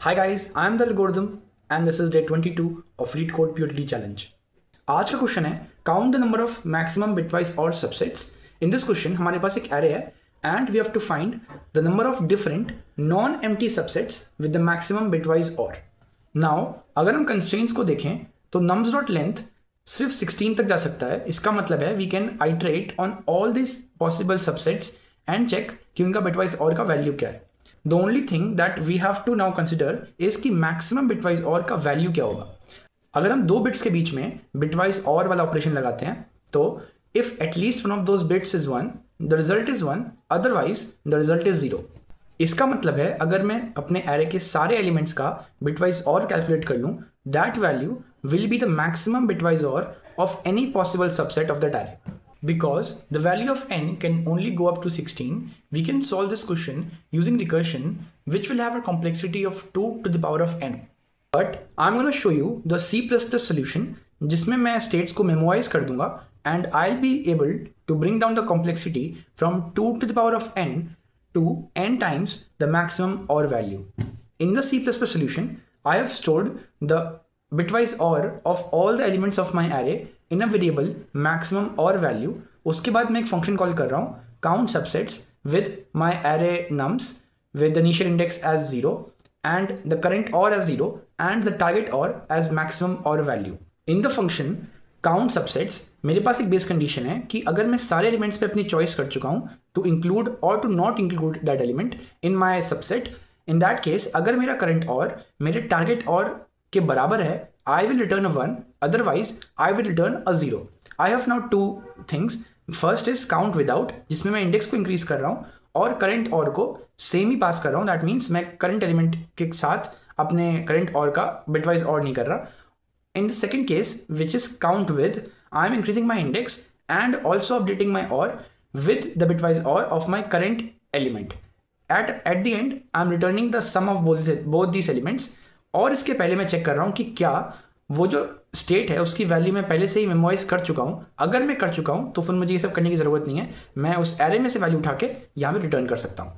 Hi guys, I am the algorithm and this is day 22 of Read Code Purity Challenge. आज का question है count the number of maximum bitwise or subsets. In this question हमारे पास एक array है and we have to find the number of different non empty subsets with the maximum bitwise or. Now अगर हम constraints को देखें तो nums dot length सिर्फ 16 तक जा सकता है. इसका मतलब है we can iterate on all this possible subsets and check कि उनका बिटवाइज और का वैल्यू क्या है. The only thing that we have to now consider is कि maximum bitwise OR का वैल्यू क्या होगा. अगर हम दो बिट्स के बीच में bitwise OR वाला ऑपरेशन लगाते हैं तो if at least one of those bits is 1, the result is 1, otherwise the result is 0. इसका मतलब है अगर मैं अपने एरे के सारे एलिमेंट्स का bitwise OR कैलकुलेट कर लूँ, that value will be the maximum bitwise OR of any possible subset of that array. Because the value of n can only go up to 16, we can solve this question using recursion, which will have a complexity of 2 to the power of n. But I'm going to show you the C++ solution जिसमें मैं states को memorize कर दूंगा and I'll be able to bring down the complexity from 2 to the power of n to n times the maximum OR value. In the C++ solution, I have stored the bitwise OR of all the elements of my array in a variable maximum OR value. उसके बाद मैं एक function call कर रहा हूँ count subsets with my array nums with the initial index as 0 and the current OR as 0 and the target OR as maximum OR value. In the function count subsets मेरे पास एक base condition है कि अगर मैं सारे elements पे अपनी choice कर चुका हूँ to include or to not include that element in my subset, in that case अगर मेरा करंट OR मेरे टारगेट OR के बराबर है I will return a 1, otherwise I will return a 0. I have now two things. First is count without, जिसमें मैं index को increase कर रहा हूँ और करंट OR को सेम ही पास कर रहा हूँ. दैट मीन्स मैं करंट एलिमेंट के साथ अपने करंट OR का बिटवाइज OR नहीं कर रहा. In the second case, which is count with, I am increasing my index and also updating my OR with the bitwise OR of my current element. At the end, I am returning the sum of both these elements. और इसके पहले मैं check कर रहा हूँ कि क्या वो जो स्टेट है उसकी वैल्यू मैं पहले से ही मेमोराइज कर चुका हूँ. अगर मैं कर चुका हूँ तो फिर मुझे ये सब करने की ज़रूरत नहीं है. मैं उस एरे में से वैल्यू उठा के यहाँ पे रिटर्न कर सकता हूँ.